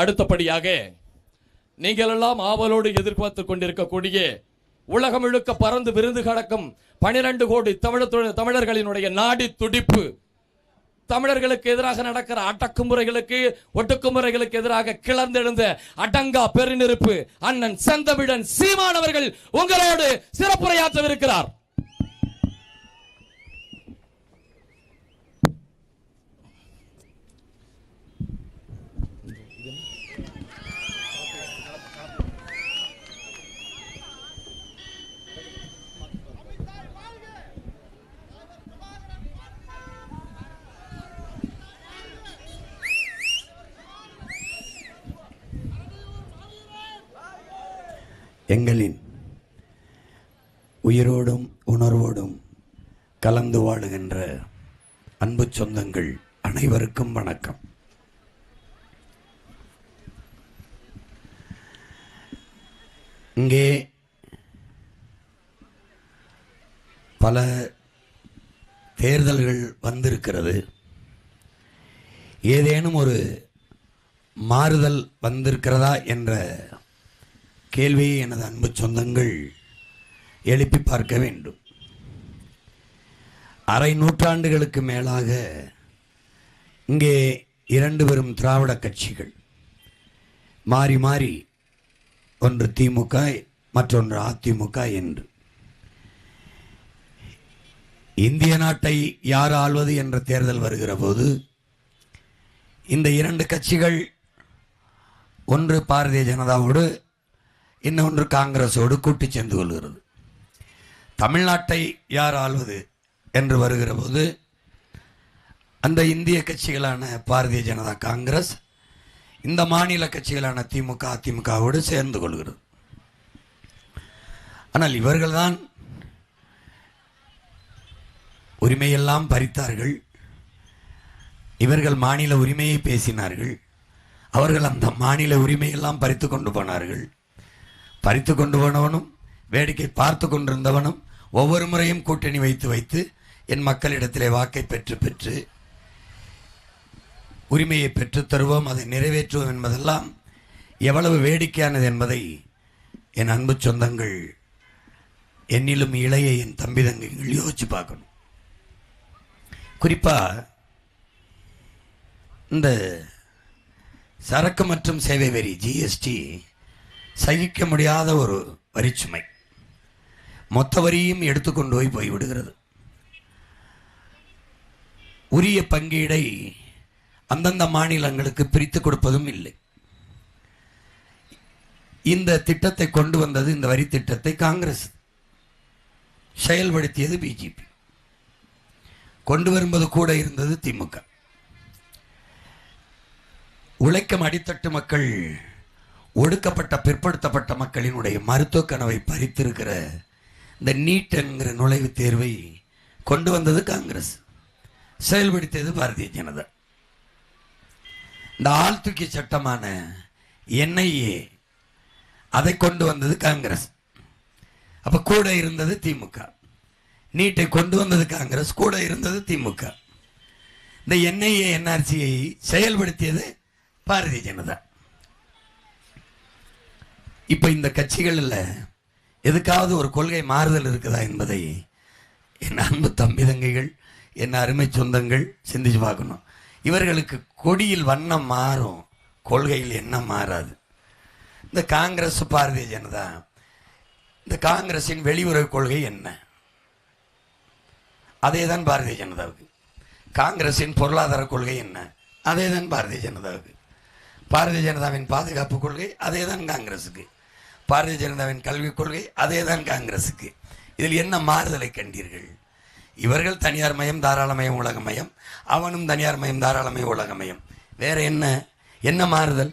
அடுத்தபடியாக நீங்கள் எல்லாம் ஆவலோடு எதிர்பார்த்துக் கொண்டிருக்கக்கூடிய உலகம் முழுக்க பறந்து விருந்து கடக்கும் 12 கோடி தமிழர்களினுடைய நாடி துடிப்பு, தமிழர்களுக்கு எதிராக நடக்கிற அடக்குமுறைகளுக்கு ஒடுக்குமுறைகளுக்கு எதிராக கிளர்ந்தெழுந்த அடங்கா பெருநெருப்பு அண்ணன் செந்தமிழன் சீமானவர்கள் உங்களோடு சிறப்புரையாற்றவிருக்கிறார். எங்களின் உயிரோடும் உணர்வோடும் கலந்து வாழுகின்ற அன்பு சொந்தங்கள் அனைவருக்கும் வணக்கம். இங்கே பல தேர்தல்கள் வந்திருக்கிறது. ஏதேனும் ஒரு மாறுதல் வந்திருக்கிறதா என்ற கேள்வியை எனது அன்பு சொந்தங்கள் எழுப்பி பார்க்க வேண்டும். அரை நூற்றாண்டுகளுக்கு மேலாக இங்கே 2 பெரும் திராவிட கட்சிகள் மாறி மாறி, ஒன்று திமுக மற்றொன்று அதிமுக என்று, இந்திய நாட்டை யார் ஆள்வது என்ற தேர்தல் வருகிற போது இந்த 2 கட்சிகள் ஒன்று பாரதிய ஜனதாவோடு இன்னொன்று காங்கிரஸோடு கூட்டி சேர்ந்து கொள்கிறது. தமிழ்நாட்டை யார் ஆள்வது என்று வருகிற போது அந்த இந்திய கட்சிகளான பாரதிய ஜனதா காங்கிரஸ் இந்த மாநில கட்சிகளான திமுக அதிமுகவோடு சேர்ந்து கொள்கிறது. ஆனால் இவர்கள்தான் உரிமையெல்லாம் பறித்தார்கள். இவர்கள் மாநில உரிமையை பேசினார்கள். அவர்கள் அந்த மாநில உரிமையெல்லாம் பறித்து கொண்டு போனார்கள். பறித்து கொண்டு போனவனும் வேடிக்கை பார்த்து கொண்டிருந்தவனும் ஒவ்வொரு முறையும் கூட்டணி வைத்து வைத்து என் மக்களிடத்திலே வாக்கை பெற்று பெற்று உரிமையை பெற்று தருவோம், அதை நிறைவேற்றுவோம் என்பதெல்லாம் எவ்வளவு வேடிக்கையானது என்பதை என் அன்பு சொந்தங்கள், என்னிலும் இளைய என் தம்பி தங்கைகள் யோசிச்சு பார்க்கணும். குறிப்பாக இந்த சரக்கு மற்றும் சேவை வரி ஜிஎஸ்டி சகிக்க முடியாத ஒரு வரிச்சுமை. மொத்த வரியும் எடுத்துக்கொண்டு போய்விடுகிறது. உரிய பங்கீடை அந்தந்த மாநிலங்களுக்கு பிரித்து கொடுப்பதும் இல்லை. இந்த திட்டத்தை கொண்டு வந்தது, இந்த வரி திட்டத்தை காங்கிரஸ், செயல்படுத்தியது பிஜேபி, கொண்டு வரும்போது கூட இருந்தது திமுக. உழைக்கும் அடித்தட்டு மக்கள், ஒடுக்கப்பட்ட பிற்படுத்தப்பட்ட மக்களினுடைய மருத்துவ கனவை பறித்திருக்கிற இந்த நீட் என்கிற நுழைவுத் தேர்வை கொண்டு வந்தது காங்கிரஸ், செயல்படுத்தியது பாரதிய ஜனதா. இந்த ஆழ்தூக்கி சட்டமான என்ஐஏ அதை கொண்டு வந்தது காங்கிரஸ். அப்ப கூட இருந்தது திமுக. நீட்டை கொண்டு வந்தது காங்கிரஸ், கூட இருந்தது திமுக. இந்த என்ஐஏ என்ஆர்சியை செயல்படுத்தியது பாரதிய ஜனதா. இப்போ இந்த கட்சிகளில் எதுக்காவது ஒரு கொள்கை மாறுதல் இருக்குதா என்பதை என் அன்பு தம்பி தங்கைகள், என் அருமை சொந்தங்கள் சிந்திச்சு பார்க்கணும். இவர்களுக்கு கொடியில் வண்ணம் மாறும், கொள்கையில் எண்ணம் மாறாது. இந்த காங்கிரஸ் பாரதிய ஜனதா, இந்த காங்கிரஸின் வெளியுறவு கொள்கை என்ன? அதே தான் பாரதிய ஜனதாவுக்கு. காங்கிரஸின் பொருளாதார கொள்கை என்ன? அதே தான் பாரதிய ஜனதாவுக்கு. பாரதிய ஜனதாவின் பாதுகாப்பு கொள்கை அதே தான் காங்கிரஸுக்கு. பாரதிய ஜனதாவின் கல்விக் கொள்கை அதே தான் காங்கிரஸுக்கு. இதில் என்ன மாறுதலை கண்டீர்கள்? இவர்கள் தனியார் மயம் தாராளமயம் உலகமயம், அவனும் தனியார் மயம் தாராளமயம் உலகமயம். வேற என்ன மாறுதல்?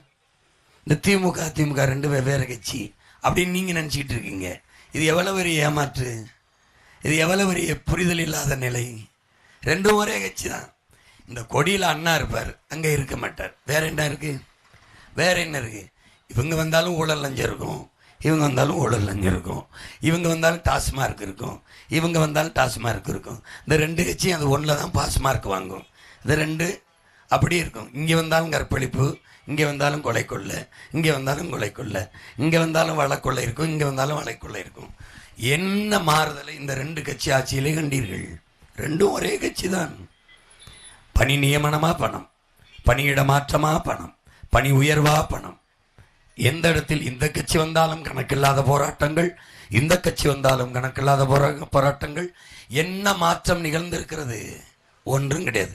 இந்த திமுக அதிமுக 2 வெவ்வேறு கட்சி அப்படின்னு நீங்கள் நினச்சிக்கிட்டு இருக்கீங்க. இது எவ்வளவு பெரிய ஏமாற்று, இது எவ்வளவு பெரிய புரிதல் இல்லாத நிலை. 2 ஒரே கட்சி தான். இந்த கொடியில் அண்ணா இருப்பார், அங்கே இருக்க மாட்டார். வேற என்ன இருக்கு? வேற என்ன இருக்கு? இவங்க வந்தாலும் ஊழல் லஞ்சம் இருக்கும், இவங்க வந்தாலும் ஊழல் லஞ்சம் இருக்கும். இவங்க வந்தாலும் டாஸ்மார்க் இருக்கும், இவங்க வந்தாலும் டாஸ்மார்க் இருக்கும். இந்த 2 கட்சியும் அது ஒன்றில் தான் பாஸ் மார்க் வாங்கும். இந்த 2 அப்படியே இருக்கும். இங்கே வந்தாலும் கற்பழிப்பு, இங்கே வந்தாலும் கொலை கொள்ள, இங்கே வந்தாலும் கொலை கொள்ள, இங்கே வந்தாலும் வழக்கொள்ளை இருக்கும், இங்கே வந்தாலும் வழக்கொள்ளை இருக்கும். என்ன மாறுதலை இந்த ரெண்டு கட்சி ஆட்சியிலே கண்டீர்கள்? ரெண்டும் ஒரே கட்சி தான். பணி நியமனமா பணம், பணியிட மாற்றமா பணம், பணி உயர்வா பணம். எந்த இடத்தில் இந்த கட்சி வந்தாலும் கணக்கில்லாத போராட்டங்கள், இந்த கட்சி வந்தாலும் கணக்கில்லாத போராட்டங்கள். என்ன மாற்றம் நிகழ்ந்திருக்கிறது? ஒன்றும் கிடையாது.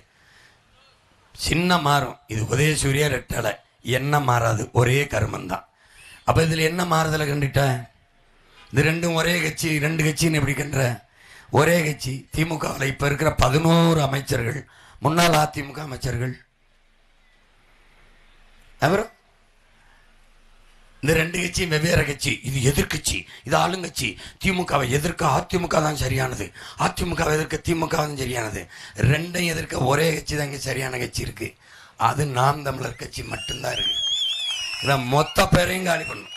சின்ன மாறும். இது உதயசூரிய ரெட்டலை, என்ன மாறாது, ஒரே கர்மந்தான். அப்போ இதில் என்ன மாறுதலை கண்டுட்ட? இது ரெண்டும் ஒரே கட்சி, ரெண்டு கட்சின்னு எப்படி கண்ட? ஒரே கட்சி. திமுகவில் இப்போ இருக்கிற 11 அமைச்சர்கள் முன்னாள் அதிமுக அமைச்சர்கள். அப்புறம் இந்த ரெண்டு கட்சியும் வெவ்வேறு கட்சி. இது எதிர்கட்சி, இது ஆளுங்கட்சி. திமுகவை எதிர்க்க அதிமுக தான் சரியானது, அதிமுகவை எதிர்க்க திமுக தான் சரியானது. ரெண்டையும் எதிர்க்க ஒரே கட்சி தான் இங்கே சரியான கட்சி இருக்கு. அது நாம் தமிழர் கட்சி மட்டும்தான் இருக்கு. இதை மொத்த பேரையும் காலி பண்ணும்,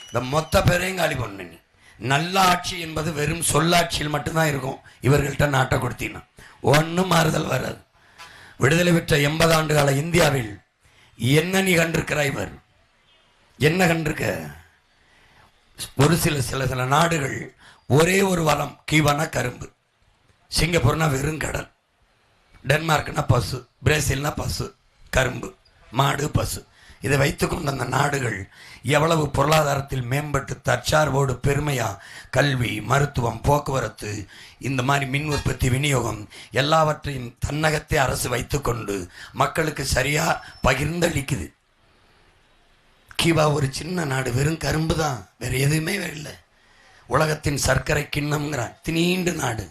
இந்த மொத்த பேரையும் காலி பண்ணு. நீ நல்ல ஆட்சி என்பது வெறும் சொல்லாட்சியில் மட்டும்தான் இருக்கும். இவர்கள்ட்ட நாட்டை கொடுத்தீங்கன்னா ஒன்றும் மாறுதல் வராது. விடுதலை பெற்ற 80 ஆண்டு கால இந்தியாவில் என்ன நீ கண்டிருக்கிறாய்? இவர் என்ன கண்டிருக்க? ஒரு சில நாடுகள் ஒரே ஒரு வளம், கீவானா கரும்பு, சிங்கப்பூர்னா வெறும் கடல், டென்மார்க்னா பசு, பிரேசில்னா பசு, கரும்பு, மாடு, பசு. இதை வைத்துக்கொண்ட அந்த நாடுகள் எவ்வளவு பொருளாதாரத்தில் மேம்பட்டு தற்சார்போடு பெருமையா கல்வி, மருத்துவம், போக்குவரத்து, இந்த மாதிரி மின் உற்பத்தி, விநியோகம் எல்லாவற்றையும் தன்னகத்தை அரசு வைத்துக்கொண்டு மக்களுக்கு சரியா பகிர்ந்தளிக்குது. கீவா ஒரு சின்ன நாடு, வெறும் கரும்பு தான், வேற எதுவுமே இல்லை. உலகத்தின் சர்க்கரை கிண்ணம்ங்கிறான், திணீண்டு நாடு.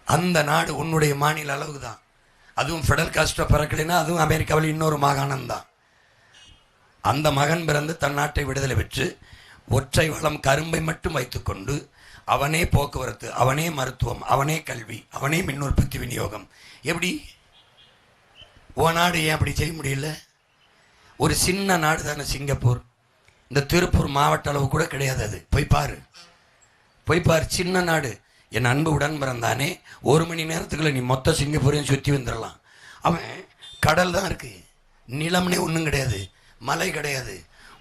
அந்த நாடு உன்னுடைய மாநில அளவு தான். அதுவும் ஃபெடரல் காஸ்ட்ரோ பிறக்கலைன்னா அதுவும் அமெரிக்காவில் இன்னொரு மாகாணம் தான். அந்த மகன் பிறந்து தன் நாட்டை விடுதலை பெற்று ஒற்றை வளம் கரும்பை மட்டும் வைத்துக்கொண்டு அவனே போக்குவரத்து, அவனே மருத்துவம், அவனே கல்வி, அவனே மின் உற்பத்தி, விநியோகம். எப்படி ஓ நாடு ஏன் அப்படி செய்ய முடியல? ஒரு சின்ன நாடு தானே சிங்கப்பூர். இந்த திருப்பூர் மாவட்ட அளவு கூட கிடையாது. அது போய் பாரு, சின்ன நாடு. என் அன்பு உடன் பிறந்தானே, 1 மணி நேரத்துக்குள்ள நீ மொத்த சிங்கப்பூரையும் சுற்றி வந்துடலாம். அவன் கடல் தான் இருக்கு, நிலம்னே ஒன்றும் கிடையாது, மலை கிடையாது,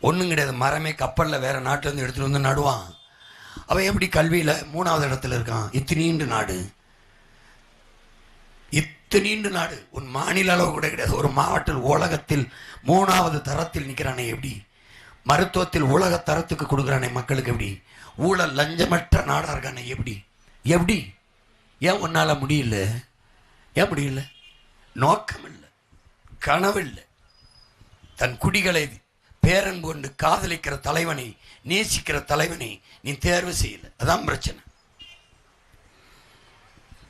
ஒன்றும் கிடையாது. மரமே கப்பலில் வேற நாட்டிலேருந்து எடுத்துகிட்டு வந்து நடுவான். அவன் எப்படி கல்வியில் 3வது இடத்துல இருக்கான்? இத்தனீண்டு நாடு, இத்தனீண்டு நாடு. உன் மாநில அளவு கூட கிடையாது. ஒரு மாவட்டத்தில் உலகத்தில் 3வது தரத்தில் நிற்கிறானே எப்படி? மருத்துவத்தில் உலக தரத்துக்கு கொடுக்குறானே மக்களுக்கு எப்படி? ஊழல் லஞ்சமற்ற நாடாக இருக்கானே எப்படி? எப்படி? ஏன் உன்னால முடியல? ஏன் முடியல? நோக்கம் இல்லை, கனவு இல்லை. தன் குடிகளை பேரன்பு கொண்டு காதலிக்கிற தலைவனை, நேசிக்கிற தலைவனை நீ தேர்வு செய்யல. அதான் பிரச்சனை.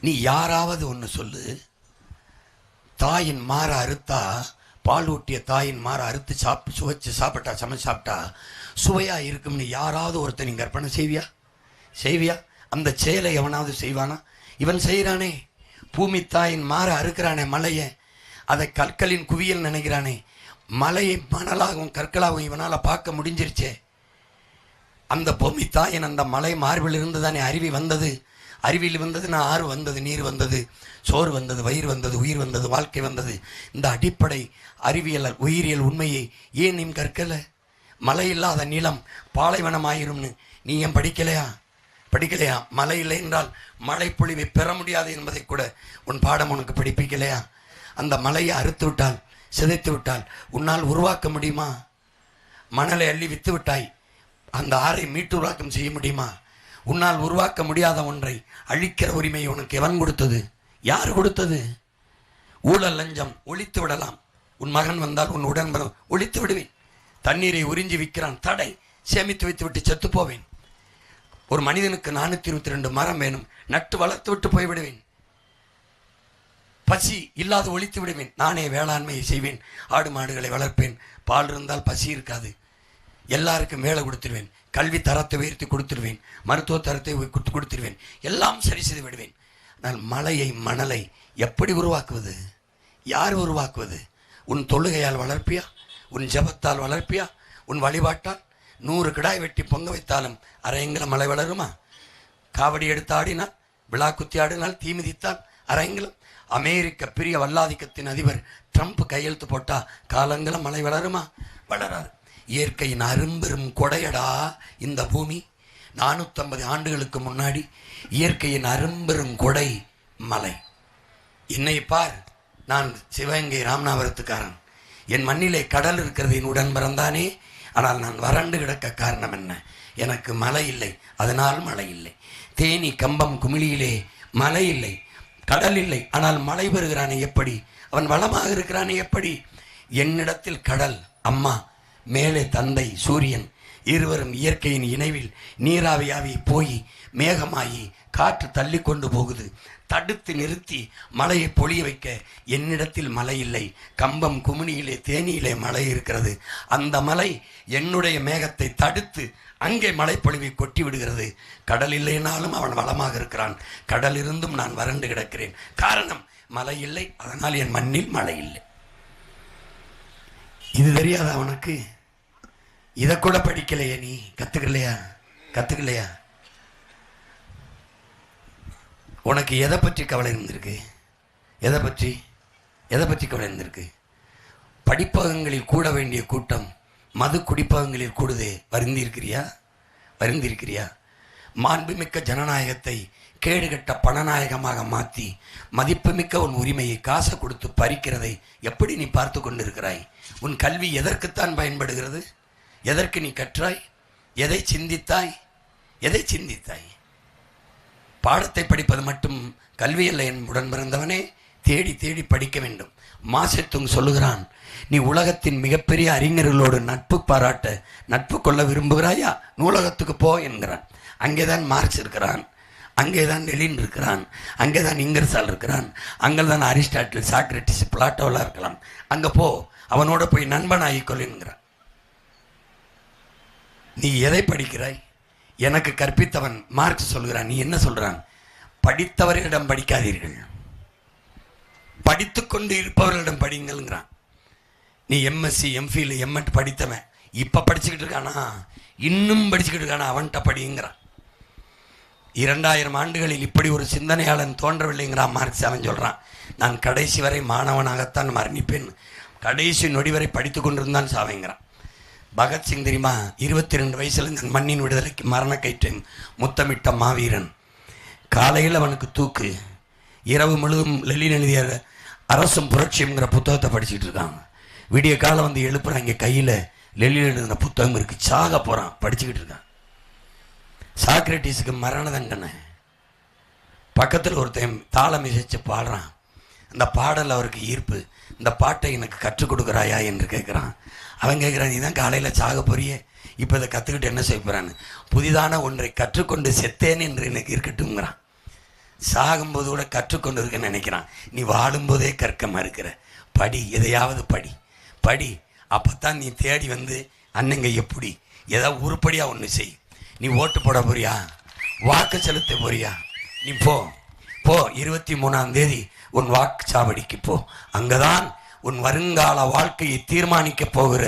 நீ யாராவது ஒன்று சொல்லு, தாயின் மாற அறுத்தா, பால் ஊட்டிய தாயின் மாற அறுத்து சுவைச்சு சாப்பிட்டா, சமைச்சு சாப்பிட்டா சுவையா இருக்கும்னு யாராவது ஒருத்தர் நீ கற்பனை செய்வியா? அந்த செயலை எவனாவது செய்வானா? இவன் செய்கிறானே, பூமி தாயின் மாற அறுக்கிறானே மலையை, அதை கற்களின் குவியல் நினைக்கிறானே, மலையை மணலாகவும் கற்களாகவும் இவனால் பார்க்க முடிஞ்சிருச்சே. அந்த பூமி தாயின் அந்த மலை மார்பில் இருந்து தானே அருவி வந்தது. அருவியில் வந்தது நான் ஆறு வந்தது, நீர் வந்தது, சோறு வந்தது, வயிறு வந்தது, உயிர் வந்தது, வாழ்க்கை வந்தது. இந்த அடிப்படை அறிவியல் உயிரியல் உண்மையை ஏன் நீ கற்கல? மழை இல்லாத நிலம் பாலைவனமாயிரும்னு நீ ஏன் படிக்கலையா? மழை இல்லை என்றால் மழை பொழிவை பெற முடியாது என்பதை கூட உன் பாடம் உனக்கு படிப்பிக்கலையா? அந்த மலையை அறுத்து விட்டால், சிதைத்து விட்டால் உன்னால் உருவாக்க முடியுமா? மணலை அள்ளி வித்து விட்டாய், அந்த ஆறை மீட்டுருவாக்கம் செய்ய முடியுமா? உன்னால் உருவாக்க முடியாத ஒன்றை அழிக்கிற உரிமை உனக்கு எவன் கொடுத்தது? யார் கொடுத்தது? ஊழல் லஞ்சம் ஒழித்து விடலாம். உன் மகன் வந்தால் உன் உடன் ஒழித்து விடுவேன். தண்ணீரை உறிஞ்சி விற்கிறான், தடை, சேமித்து வைத்து விட்டு செத்து போவேன். ஒரு மனிதனுக்கு 422 மரம் வேணும், நட்டு வளர்த்து விட்டு போய்விடுவேன். பசி இல்லாத ஒழித்து விடுவேன். நானே வேளாண்மையை செய்வேன், ஆடு மாடுகளை வளர்ப்பேன். பால் இருந்தால் பசி இருக்காது. எல்லாருக்கும் வேலை கொடுத்துருவேன், கல்வி தரத்தை உயர்த்தி கொடுத்துருவேன், மருத்துவ தரத்தை கொடுத்துருவேன், எல்லாம் சரி செய்து விடுவேன். ஆனால் மலையை மணலை எப்படி உருவாக்குவது? யார் உருவாக்குவது? உன் தொழுகையால் வளர்ப்பியா? உன் ஜபத்தால் வளர்ப்பியா? உன் வழிபாட்டால்? 100 கிடாய் வெட்டி பொங்க வைத்தாலும் அரையங்கில மலை வளருமா? காவடி எடுத்து ஆடினால், விழா குத்தி ஆடினால், தீ மிதித்தால் அரையங்கிலம். அமெரிக்க பெரிய வல்லாதிக்கத்தின் அதிபர் ட்ரம்ப் கையெழுத்து போட்டா காலங்கள மழை வளருமா? வளராது. இயற்கையின் அரும்பெரும் கொடையடா இந்த பூமி. 450 ஆண்டுகளுக்கு முன்னாடி இயற்கையின் அரும்பெரும் கொடை மலை. என்னை பார், நான் சிவகங்கை ராமநாதபுரத்துக்காரன். என் மண்ணிலே கடல் இருக்கிறது, என் உடன் பிறந்தானே. ஆனால் நான் வறண்டு கிடக்க காரணம் என்ன? எனக்கு மழை இல்லை, அதனால் மழை இல்லை. தேனி கம்பம் குமிழியிலே மழை இல்லை, கடல் இல்லை, ஆனால் மழை பெறுகிறானே எப்படி? அவன் வளமாக இருக்கிறானே எப்படி? என்னிடத்தில் கடல் அம்மா, மேலே தந்தை சூரியன், இருவரும் இயற்கையின் இணைவில் நீராவியாவி போய் மேகமாகி காற்று தள்ளி கொண்டு போகுது. தடுத்து நிறுத்தி மழையை பொழிய வைக்க என்னிடத்தில் மழை இல்லை. கம்பம் குமிணியிலே தேனியிலே மழை இருக்கிறது. அந்த மழை என்னுடைய மேகத்தை தடுத்து அங்கே மழை பொழிவை கொட்டி விடுகிறது. கடல் இல்லைனாலும் அவன் வளமாக இருக்கிறான். கடல் இருந்தும் நான் வறண்டு கிடக்கிறேன். காரணம் மழை இல்லை, அதனால் என் மண்ணில் மழை இல்லை. இது தெரியாதா அவனுக்கு? இதை கூட படிக்கலையே, நீ கத்துக்கலையா? உனக்கு எதை பற்றி கவலை இருந்திருக்கு? எதை பற்றி கவலை இருந்திருக்கு? படிப்பகங்களில் கூட வேண்டிய கூட்டம் மது குடிப்பகங்களில் கூடுதே. வருந்திருக்கிறியா? மாண்புமிக்க ஜனநாயகத்தை கேடுகட்ட பணநாயகமாக மாற்றி மதிப்புமிக்க உன் உரிமையை காசை கொடுத்து பறிக்கிறதை எப்படி நீ பார்த்து கொண்டிருக்கிறாய்? உன் கல்வி எதற்குத்தான் பயன்படுகிறது? எதற்கு நீ கற்றாய்? எதை சிந்தித்தாய்? பாடத்தை படிப்பது மட்டும் கல்வி அல்ல என் உடன் பிறந்தவனே. தேடி தேடி படிக்க வேண்டும். மாசெத்துங் சொல்லுகிறான், நீ உலகத்தின் மிகப்பெரிய அறிஞர்களோடு நட்பு கொள்ள விரும்புகிறாயா? நூலகத்துக்கு போ என்கிறான். அங்கேதான் மார்க்ஸ் இருக்கிறான், அங்கேதான் லெனின் இருக்கிறான், அங்கேதான் இங்கர்சால் இருக்கிறான், அங்கேதான் அரிஸ்டாட்டில், சாக்ரட்டிஸ், பிளாட்டோலாம் இருக்கலாம். அங்கே போ, அவனோட போய் நண்பன் ஆகிக்கொள் என்கிறான். நீ எதை படிக்கிறாய்? எனக்கு கற்பித்தவன் மார்க்ஸ் சொல்கிறான். நீ என்ன சொல்றான்? படித்தவர்களிடம் படிக்காதீர்கள், படித்துக்கொண்டு இருப்பவர்களிடம் படிங்கள்ங்கிறான். நீ எம்எஸ்சி எம்ஃபில் எம்எட் படித்தவன் இப்ப படிச்சுக்கிட்டு இருக்கானா? இன்னும் படிச்சுக்கிட்டு இருக்கானா? அவன்கிட்ட படிங்கிறான். 2000 ஆண்டுகளில் இப்படி ஒரு சிந்தனையாளன் தோன்றவில்லைங்கிறான் மார்க்ஸ். அவன் சொல்றான், நான் கடைசி வரை மாணவனாகத்தான் மரணிப்பேன், கடைசி நொடி வரை படித்து கொண்டிருந்தான் சாவைங்கிறான். பகத்சிங் தெரியுமா? 22 வயசுல இந்த மண்ணின் விடுதலைக்கு மரண கயிற்றை முத்தமிட்ட மாவீரன். காலையில் அவனுக்கு தூக்கு, இரவு முழுதும் லெனின் எழுதிய அரசும் புரட்சிங்கிற புத்தகத்தை படிச்சுட்டு இருக்காங்க. விடிய காலம் வந்து எழுப்புறாங்க, கையில் லெனின் எழுதின புத்தகம் இருக்கு. சாக போறான், படிச்சுக்கிட்டு இருக்கான். சாக்ரட்டிஸுக்கு மரண தண்டனை. பக்கத்தில் ஒருத்தன் தாளம் இசைச்சு பாடுறான். அந்த பாடல் அவருக்கு ஈர்ப்பு. இந்த பாட்டை எனக்கு கற்றுக் கொடுக்குறாயா என்று கேட்குறான். அவன் கேட்குறான், நீ தான் காலையில் சாக போறியே, இப்போ இதை கற்றுக்கிட்டு என்ன செய்ய போகிறான்னு. புதிதான ஒன்றை கற்றுக்கொண்டு செத்தேன் என்று எனக்கு இருக்கட்டும்ங்கிறான். சாகும்போது கூட கற்றுக்கொண்டு இருக்கன்னு நினைக்கிறான். நீ வாழும்போதே கற்க மறுக்கிற. படி, எதையாவது படி. அப்போத்தான் நீ தேடி வந்து அண்ணங்க எப்படி ஏதாவது உருப்படியாக ஒன்று செய். நீ ஓட்டு போட போறியா? வாக்கு செலுத்த போறியா? நீ போ 23ஆம் தேதி உன் வாக்குச்சாவடிக்கு போ. அங்கதான் உன் வருங்கால வாழ்க்கையை தீர்மானிக்க போகிற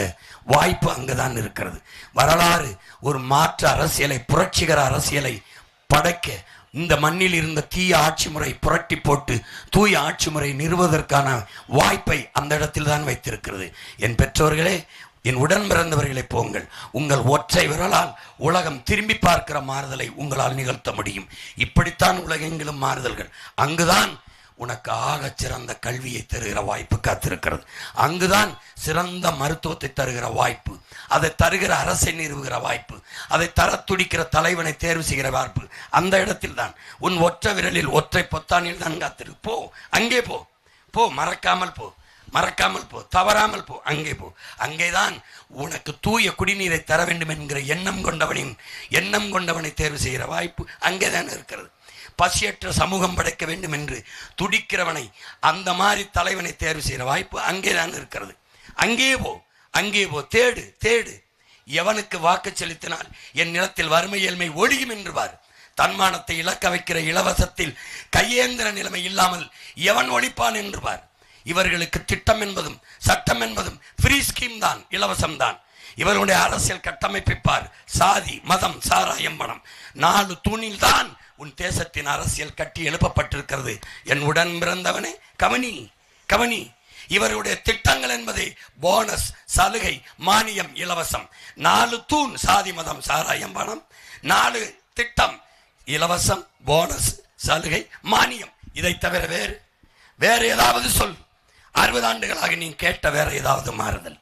வாய்ப்பு அங்கதான் இருக்கிறது. வரலாறு ஒரு மாற்று அரசியலை, புரட்சிகர அரசியலை படைக்க இந்த மண்ணில் இருந்த தீய ஆட்சி முறை புரட்டி போட்டு தூய ஆட்சி முறை நிறுவுவதற்கான வாய்ப்பை அந்த இடத்தில் தான் வைத்திருக்கிறது. என் பெற்றோர்களே, என் உடன் பிறந்தவர்களை போங்கள். உங்கள் ஒற்றை விரலால் உலகம் திரும்பி பார்க்கிற மாறுதலை உங்களால் நிகழ்த்த முடியும். இப்படித்தான் உலகெங்கிலும் மாறுதல்கள். அங்குதான் உனக்கு ஆகச் சிறந்த கல்வியை தருகிற வாய்ப்பு காத்திருக்கிறது. அங்குதான் சிறந்த மருத்துவத்தை தருகிற வாய்ப்பு, அதை தருகிற அரசை நிறுவுகிற வாய்ப்பு, அதை தர துடிக்கிற தலைவனை தேர்வு செய்கிற வாய்ப்பு அந்த இடத்தில் தான். உன் ஒற்றை விரலில் ஒற்றை பொத்தானில் தான் காத்திரு. போ, அங்கே போ, மறக்காமல் போ, தவறாமல் போ, அங்கே போ. அங்கேதான் உனக்கு தூய குடிநீரை தர வேண்டும் என்கிற எண்ணம் கொண்டவனை தேர்வு செய்கிற வாய்ப்பு அங்கேதான் இருக்கிறது. பசியற்ற சமூகம் படைக்க வேண்டும் என்று துடிக்கிறவனை, அந்த மாதிரி தலைவனை தேர்வு செய்கிற வாய்ப்பு அங்கேதான் இருக்கிறது. அங்கே போ, தேடு. எவனுக்கு வாக்கு செலுத்தினால் என் நிலத்தில் வறுமை ஏழ்மை ஒழியும் என்று பார். தன்மானத்தை இழக்க வைக்கிற இலவசத்தில் கையேந்திர நிலைமை இல்லாமல் எவன் ஒழிப்பான் என்று பார். இவர்களுக்கு திட்டம் என்பதும் சட்டம் என்பதும் ஃப்ரீ ஸ்கீம் தான், இலவசம் தான். இவர்களுடைய அரசியல் கட்டமைப்பை பார். சாதி, மதம், சாராயம், பணம், 4 தூணில் தான் உன் தேசத்தின் அரசியல் கட்டி எழுப்பப்பட்டிருக்கிறது. என் உடன் பிறந்தவனே, கவனி. இவருடைய திட்டங்கள் என்பது போனஸ், சலுகை, மானியம், இலவசம். 4 தூண்: சாதி, மதம், சாராயம், பணம். 4 திட்டம்: இலவசம், போனஸ், சலுகை, மானியம். இதை தவிர வேறு ஏதாவது சொல். 60 ஆண்டுகளாக நீ கேட்ட வேற ஏதாவது மாறுதல்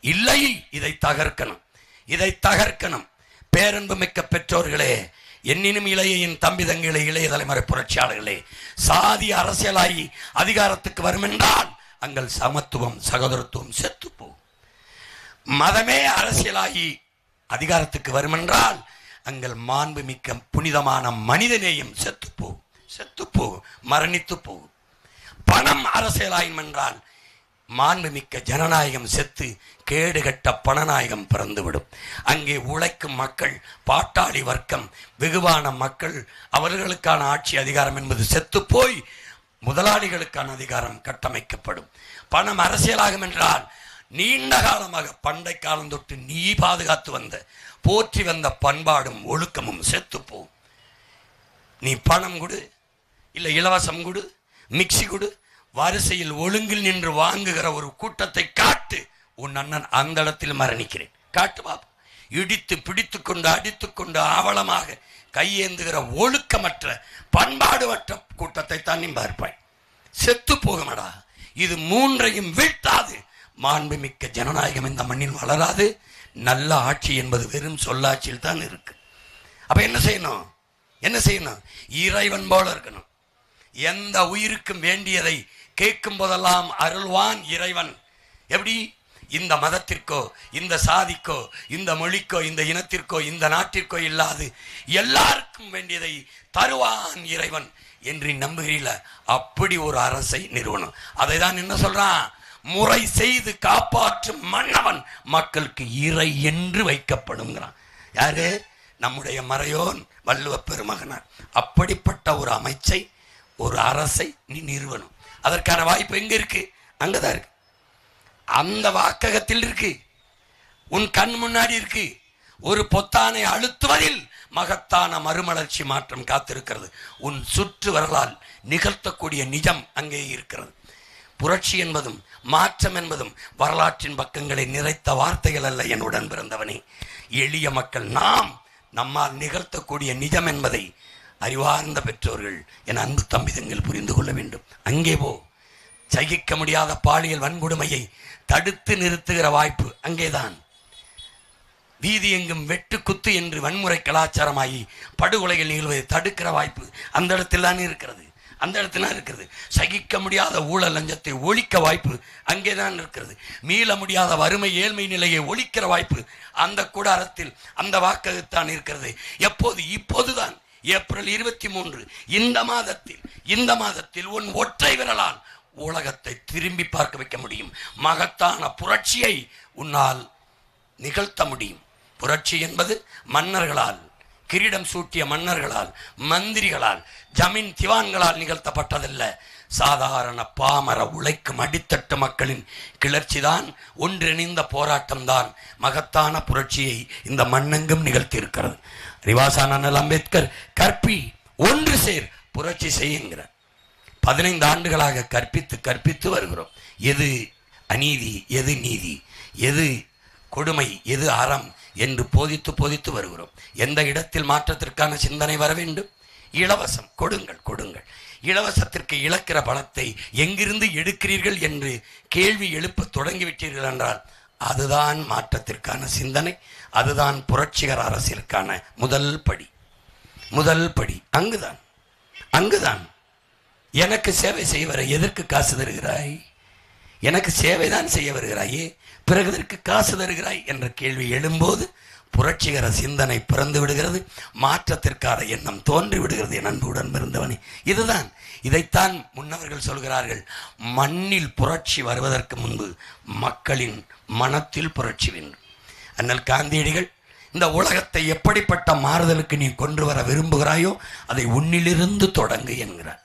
இல்லை. இதை தகர்க்கணும், இதை தகர்க்கணும். பேரன்பு மிக்க பெற்றோர்களே, என்னினும் இளையின் தம்பி தங்கிகளே, இளைய தலைமுறை புரட்சியாளர்களே, சாதி அரசியலாகி அதிகாரத்துக்கு வரும் என்றால் அங்கள் சமத்துவம், சகோதரத்துவம் செத்துப்போம். மதமே அரசியலாகி அதிகாரத்துக்கு வரும் என்றால் அங்கள் மாண்பு மிக்க புனிதமான மனிதநேயம் செத்துப்போ மரணித்து போகும். பணம் அரசியலாயும் என்றால் மாண்புமிக்க ஜனநாயகம் செத்து கேடுகட்ட பணநாயகம் பிறந்துவிடும். அங்கே உழைக்கும் மக்கள், பாட்டாளி வர்க்கம், வெகுவான மக்கள், அவர்களுக்கான ஆட்சி அதிகாரம் என்பது செத்து போய் முதலாளிகளுக்கான அதிகாரம் கட்டமைக்கப்படும். பணம் அரசியலாகும் என்றால் நீண்ட காலமாக பண்டை காலம் தொட்டு நீ பாதுகாத்து வந்த, போற்றி வந்த பண்பாடும் ஒழுக்கமும் செத்துப்போ. நீ பணம் கொடு, இல்லை இலவசம் கொடு, மிக்சி கொடு, வரிசையில் ஒழுங்கில் நின்று வாங்குகிற ஒரு கூட்டத்தை காட்டு. உன் அண்ணன் அந்த இடத்தில் மரணிக்கிறேன் காட்டு பாபு. இடித்து பிடித்து கொண்டு அடித்துக்கொண்டு ஆவலமாக கையேந்துகிற ஒழுக்கமற்ற பண்பாடுமற்ற கூட்டத்தை தான் நீ பார்ப்பாய். செத்து போகுமடா. இது மூன்றையும் வீழ்த்தாது மாண்புமிக்க ஜனநாயகம் இந்த மண்ணில் வளராது. நல்ல ஆட்சி என்பது வெறும் சொல்லாட்சியில் தான் இருக்கு. அப்ப என்ன செய்யணும்? இறைவன் போல இருக்கணும். எந்த உயிருக்கும் வேண்டியதை கேட்கும் போதெல்லாம் அருள்வான் இறைவன். எப்படி? இந்த மதத்திற்கோ, இந்த சாதிக்கோ, இந்த மொழிக்கோ, இந்த இனத்திற்கோ, இந்த நாட்டிற்கோ இல்லாது எல்லாருக்கும் வேண்டியதை தருவான் இறைவன் என்று நம்புகிறீல. அப்படி ஒரு அரசை நிறுவனம். அதை தான் என்ன சொல்றான்? முறை செய்து காப்பாற்றும் மன்னவன் மக்களுக்கு இறை என்று வைக்கப்படுங்கிறான். யாரு? நம்முடைய மறையோன் வள்ளுவ பெருமகனார். அப்படிப்பட்ட ஒரு அமைச்சை, ஒரு அரசை நீ நிறுவனம். அதற்கான வாய்ப்பு எங்க இருக்கு? அங்கதான் இருக்கு. அந்த வாக்ககத்தில் இருக்கு, உன் கண் முன்னாடி இருக்கு. ஒரு பொத்தானை அழுத்துவதில் மகத்தான மறுமலர்ச்சி மாற்றம் காத்திருக்கிறது. உன் சுற்று வரலால் நிகழ்த்தக்கூடிய நிஜம் அங்கே இருக்கிறது. புரட்சி என்பதும் மாற்றம் என்பதும் வரலாற்றின் பக்கங்களை நிறைத்த வார்த்தைகள் அல்ல என்னுடன் பிறந்தவனே. எளிய மக்கள் நம்மால் நிகழ்த்தக்கூடிய நிஜம் என்பதை அறிவார்ந்த பெற்றோர்கள், என் அன்பு தம்பிதங்கள் புரிந்து கொள்ள வேண்டும். அங்கே போ. சகிக்க முடியாத பாலியல் வன்கொடுமையை தடுத்து நிறுத்துகிற வாய்ப்பு அங்கேதான். வீதி எங்கும் வெட்டு குத்து என்று வன்முறை கலாச்சாரமாகி படுகொலைகள் நிகழ்வதை தடுக்கிற வாய்ப்பு அந்த இடத்தில் தான் இருக்கிறது. சகிக்க முடியாத ஊழல் லஞ்சத்தை ஒழிக்க வாய்ப்பு அங்கேதான் இருக்கிறது. மீள முடியாத வறுமை ஏழ்மை நிலையை ஒழிக்கிற வாய்ப்பு அந்த கூடாரத்தில், அந்த வாக்ககத்தான் இருக்கிறது. எப்போது? இப்போதுதான். ஏப்ரல் 23 இந்த மாதத்தில் உன் ஒற்றை விரலால் உலகத்தை திரும்பி பார்க்க வைக்க முடியும். மகத்தான புரட்சியை உன்னால் நிகழ்த்த முடியும். புரட்சி என்பது மன்னர்களால், கிரீடம் சூட்டிய மன்னர்களால், மந்திரிகளால், ஜமீன் திவான்களால் நிகழ்த்தப்பட்டதல்ல. சாதாரண பாமர உழைக்கும் அடித்தட்டு மக்களின் கிளர்ச்சிதான், ஒன்றிணைந்த போராட்டம்தான் மகத்தான புரட்சியை இந்த மண்ணெங்கும் நிகழ்த்தி இருக்கிறது. ரிவாசான அம்பேத்கர் கற்பி, ஒன்று சேர், புரட்சி செய்யுங்கிறார். 15 ஆண்டுகளாக கற்பித்து வருகிறோம். எது அநீதி, எது நீதி, எது கொடுமை, எது அறம் என்று போதித்து வருகிறோம். எந்த இடத்தில் மாற்றத்திற்கான சிந்தனை வர வேண்டும்? இலவசம் கொடுங்கள். இலவசத்திற்கு இழக்கிற பணத்தை எங்கிருந்து எடுக்கிறீர்கள் என்று கேள்வி எழுப்ப தொடங்கிவிட்டீர்கள் என்றால் அதுதான் மாற்றத்திற்கான சிந்தனை, அதுதான் புரட்சிகர அரசியலுக்கான முதல் படி. அங்குதான் எனக்கு சேவை செய்வரை எதற்கு காசு தருகிறாய்? எனக்கு சேவைதான் செய்ய வருகிறாயே, பிறகு எதற்கு காசு தருகிறாய் என்ற கேள்வி எழும்போது புரட்சிகர சிந்தனை பிறந்து விடுகிறது, மாற்றத்திற்கான எண்ணம் தோன்றி விடுகிறது. என் அன்புடன் பிறந்தவனே, இதைத்தான் முன்னவர்கள் சொல்கிறார்கள். மண்ணில் புரட்சி வருவதற்கு முன்பு மக்களின் மனத்தில் புரட்சி வேண்டும். அண்ணல் காந்தியடிகள் இந்த உலகத்தை எப்படிப்பட்ட மாறுதலுக்கு நீ கொண்டு வர விரும்புகிறாயோ அதை உன்னிலிருந்து தொடங்கு என்கிறார்.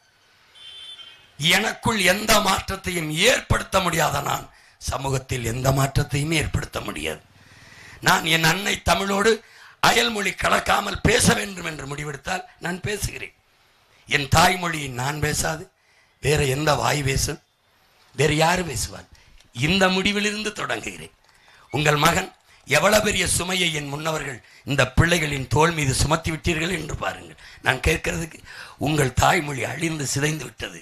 எனக்குள் எந்த மாற்றத்தையும் ஏற்படுத்த முடியாத நான் சமூகத்தில் எந்த மாற்றத்தையும் ஏற்படுத்த முடியாது. நான் என் அன்னை தமிழோடு அயல்மொழி கலக்காமல் பேச வேண்டும் என்று முடிவெடுத்தால் நான் பேசுகிறேன். என் தாய்மொழியை நான் பேசாது வேற எந்த வாய் பேசும்? வேறு யாரு பேசுவார்? இந்த முடிவிலிருந்து தொடங்குகிறேன். உங்கள் மகன் எவ்வளவு பெரிய சுமையை என் முன்னவர்கள் இந்த பிள்ளைகளின் தோள் மீது சுமத்தி விட்டீர்கள் என்று பாருங்கள். நான் கேட்கிறதுக்கு, உங்கள் தாய்மொழி அழிந்து சிதைந்து விட்டது.